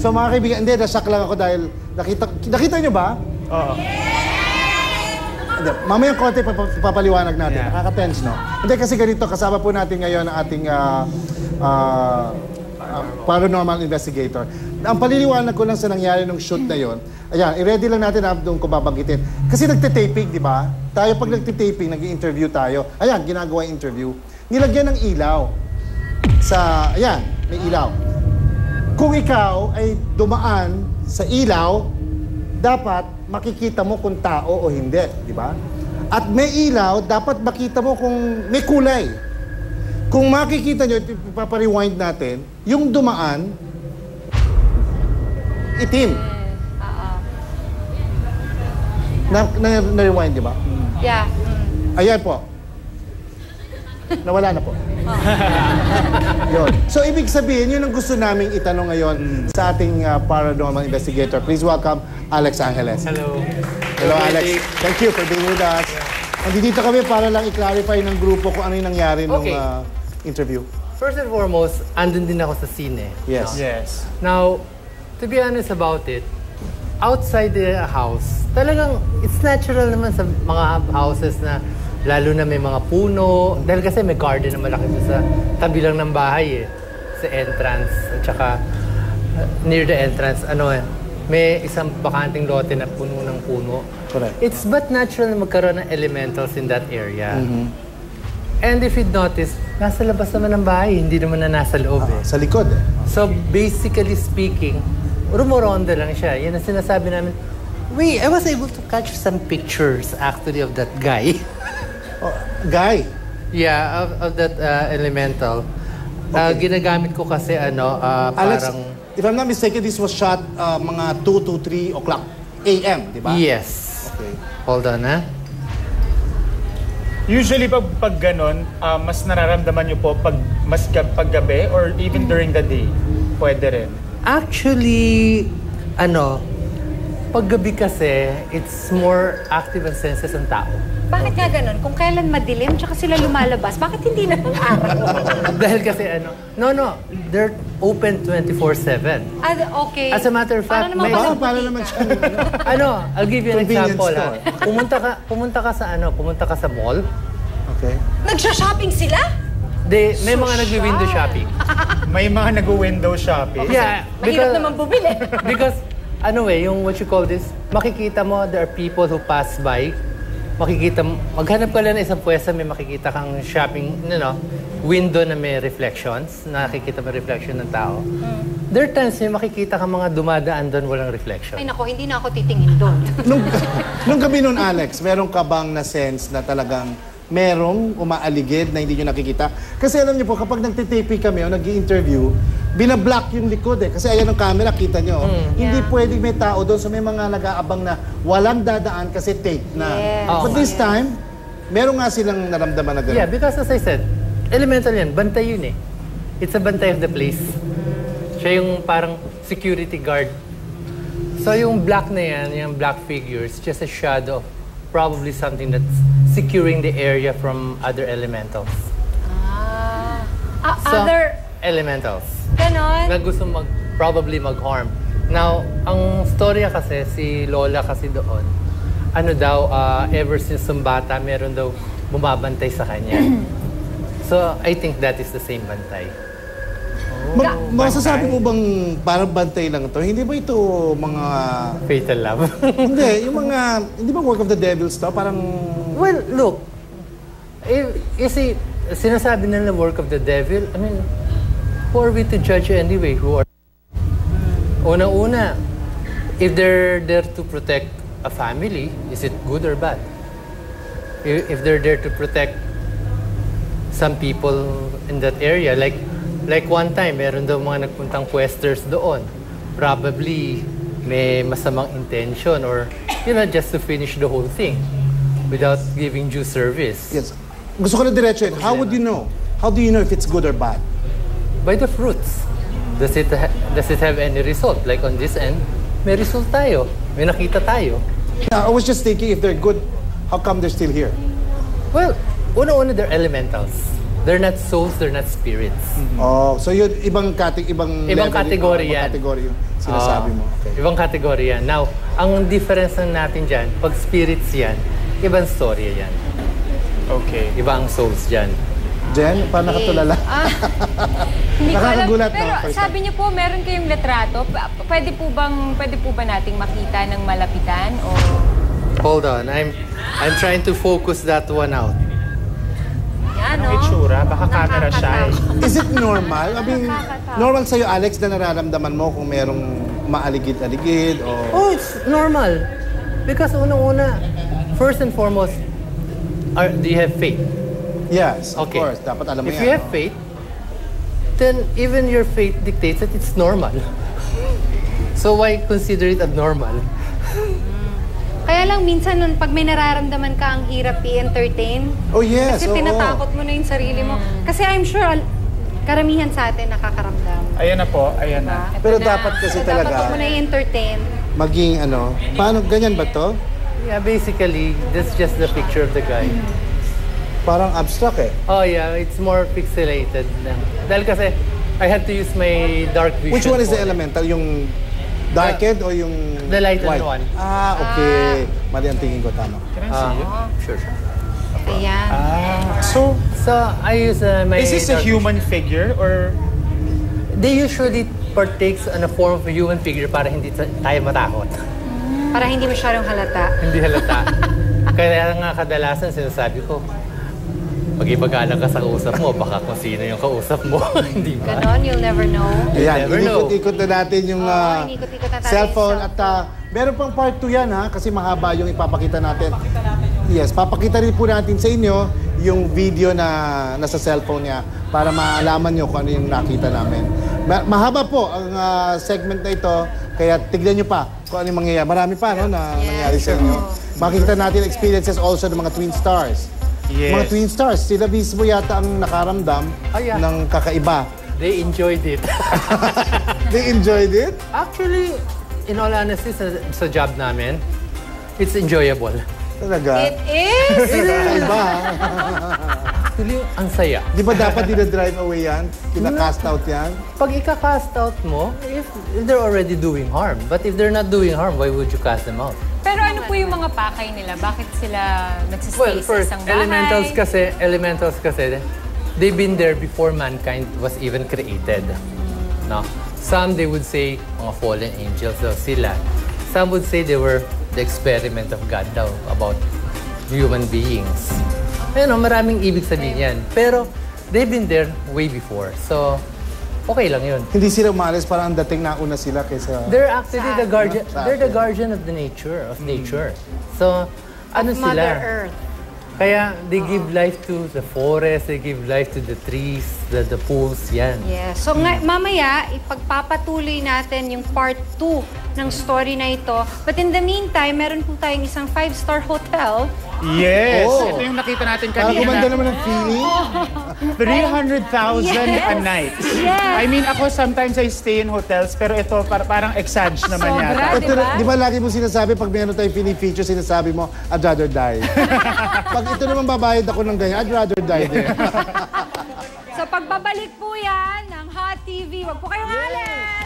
So mga kaibigan, hindi, nasak lang ako dahil nakita nyo ba? Oo. Mamayang konti papaliwanag natin. Nakaka-tense, no? Hindi kasi ganito, kasama po natin ngayon ang ating paranormal investigator. Ang paliliwanag ko lang sa nangyari nung shoot na yon. Ayan, i-ready lang natin doon ko babanggitin. Kasi nagtitaping, di ba? Tayo pag nagtitaping, nag-i-interview tayo. Ayan, ginagawa yung interview. Nilagyan ng ilaw. Ayan, may ilaw. Kung ikaw ay dumaan sa ilaw, dapat makikita mo kung tao o hindi, di ba? At may ilaw, dapat makita mo kung may kulay. Kung makikita nyo, ipapariwind natin, yung dumaan, itim. Na-rewind, di ba? Yeah. Ayan po. Nawala na po. Yun. So, ibig sabihin, yun ang gusto naming itanong ngayon sa ating paranormal investigator. Please welcome Alex Angeles. Hello. Hello, Alex. Thank you for being with us. Nandito kami para lang i-clarify ng grupo kung ano yung nangyari nung interview. First and foremost, andun din ako sa scene. Yes. Yes. Now, to be honest about it, outside the house, talagang it's natural naman sa mga houses na lalo na may mga puno. Dahil kasi may garden na malaki sa tabi lang ng bahay sa entrance. At saka near the entrance, may isang bakanting lote na puno ng puno. Correct. It's but natural na magkaroon ng elementals in that area. And if you'd notice, nasa labas naman ng bahay, hindi naman na nasa loob Sa likod So basically speaking, rumoronda lang siya. Yan ang sinasabi namin. I was able to catch some pictures actually of that guy. Guy? Yeah, of that elemental. Ginagamit ko kasi Alex, parang... if I'm not mistaken, this was shot mga 2 to 3 o'clock a.m., di ba? Yes. Okay. Hold on, Usually pag ganon, mas nararamdaman nyo po pag gabi or even during the day? Pwede rin. Actually, paggabi kasi, it's more active and senses ng tao. Bakit nga ganun? Kung kailan madilim, tsaka sila lumalabas, bakit hindi na ng araw? Dahil kasi they're open 24/7. Okay. As a matter of fact, Para naman siya. I'll give you an Convenience example. store. Pumunta ka sa mall. Okay. Nagsha-shopping sila? May mga nag-window shopping. May mga nag-window shopping. Yeah, Mahirap naman bumili. because yung what you call this, makikita mo there are people who pass by. Maghanap ka lang ng isang pwesta, may makikita kang shopping, window na may reflections, nakikita mo reflection ng tao. There are times may makikita kang mga dumadaan doon walang reflection. Ay nako, hindi na ako titingin doon. Nung gabi nun, Alex, meron ka bang na sense na talagang merong umaaligid na hindi nyo nakikita? Kasi alam niyo po, kapag nagtitipi kami o nag-i-interview, binablock yung likod Kasi ayan ang camera, kita nyo. Hindi pwedeng may tao doon. So may mga nag-aabang na walang dadaan kasi tape na. Yes. But this time, meron nga silang naramdaman na gano'n. Yeah, because as I said, elemental yan, bantay yun It's a bantay of the place. Siya yung parang security guard. So yung black na yan, yung black figure, it's just a shadow of probably something that's securing the area from other elementals. Other elementals. ganon? Na gusto probably mag-harm. Now, ang storya kasi, si Lola kasi doon, ever since bata, meron daw bumabantay sa kanya. So, I think that is the same bantay. Masasabi mo bang parang bantay lang to? Hindi ba ito mga... Fatal love? Hindi ba work of the devils to? Parang... Well, look. You see, sinasabi nila work of the devil. I mean, who are we to judge anyway? Una-una, if they're there to protect a family, is it good or bad? If they're there to protect some people in that area, like one time, meron daw mga nagpuntang questers doon. Probably may masamang intention or, just to finish the whole thing without giving due service. Yes. Gusto ko na diretso yun. How would you know? How do you know if it's good or bad? By the fruits. Does it have any result? Like on this end, may result tayo. May nakita tayo. I was just thinking if they're good, how come they're still here? Well, una-una, they're elementals. They're not souls, they're not spirits. Oh, so yun, ibang Ibang level, category yan. Ibang category yung sinasabi mo. Okay. Ibang kategorya yan. Now, ang difference lang natin dyan, pag spirits yan, ibang story yan. Okay. Iba ang souls dyan. Jen, paano nakatulala? Hindi ko alam. Nakakagulat, no? Pero First sabi niyo po, meron kayong litrato. Pwede po ba nating makita ng malapitan? O Hold on, I'm trying to focus that one out. Yan, Anong itsura? Baka camera shy. Is it normal? I mean, normal sa'yo, Alex, na nararamdaman mo kung merong maaligid-aligid o... Oh, it's normal. Because unang-una, first and foremost, do you have faith? Yes, of Okay. course. Dapat alam mo If yan. you have faith, then even your faith dictates that it's normal. So why consider it abnormal? Kaya lang minsan nun, pag may nararamdaman ka, ang hirap i-entertain. Oh, yes. Kasi oo. tinatakot mo na yung sarili mo. Kasi I'm sure, karamihan sa atin nakakaramdam. Ayan na po, ayan na. Pero dapat kasi So, dapat talaga, huwag mo na i-entertain. maging ano, paano, ganyan ba to? Yeah, basically, that's just the picture of the guy. Parang abstract eh. Oh yeah, it's more pixelated lang. Dahil kasi, I had to use my dark vision. Which one is the for it. elemental? Yung darkened o yung The lightened white? one. Ah, okay. Mali ang tingin ko, tama. Can I see it? Sure. Ayan. So, So, I use my is this a dark human figure or... They usually partakes on a form of a human figure para hindi tayo matakot. Para hindi masyadong halata. Hindi halata. Kaya nga kadalasan sinasabi ko, pag-ibagalan ka sa kausap mo, baka kung sino yung kausap mo. Hindi ba? Ganon, you'll never know. Ayan, never know. inikot-ikot na natin yung inikot-ikot na tayo cellphone yung at meron pang part 2 yan ha, kasi mahaba yung ipapakita natin. Yes, papakita rin po natin sa inyo yung video na nasa cellphone niya para maalaman nyo kung ano yung nakita namin. Mahaba po ang segment na ito, kaya tignan nyo pa kung ano yung mangyayari. Marami pa no, na nangyari sa inyo. Makikita natin experiences also ng mga twin stars. Yes. Mga twin stars, sila mismo yata ang nakaramdam yeah. ng kakaiba. They enjoyed it. They enjoyed it? Actually, in all honesty, sa job namin, it's enjoyable. Talaga? It is! Kakaiba. Actually, ang saya. Di ba dapat dinadrive away yan? Kina-cast out yan? Pag ika-cast out mo, if they're already doing harm. But if they're not doing harm, why would you cast them out? pero ano po yung mga pakay nila? Bakit sila nagsistay Well, sa first, isang bahay? elementals kasi, they've been there before mankind was even created. No? Some, they would say, mga fallen angels daw sila. Some would say they were the experiment of God daw about human beings. Ayun, maraming ibig sabihin yan. Pero, they've been there way before. So, okay lang yun. Hindi sila umalis, parang ang dating nauna sila kaysa... They're actually the guardian. Sa They're the atin. guardian of the nature, of nature. So, ano Mother sila? Earth. Kaya they give life to the forest, they give life to the trees, the pools, yan. Yes. So mamaya, ipagpapatuloy natin yung part 2 ng story na ito. But in the meantime, meron po tayong isang 5-star hotel. Yes! Oh. Ito yung nakita natin Parang kumanda kanina. naman ng feeling. 300,000 a night. Yes. I mean, ako sometimes I stay in hotels, pero ito parang exage naman Sobra. yata. Ito, Diba? di ba lagi mo sinasabi, pag meron tayong feature, sinasabi mo, I'd rather die. Pag ito naman babayad ako ng ganyan, I'd rather die din. So pagbabalik po yan ng Hot TV, wag po kayong alis!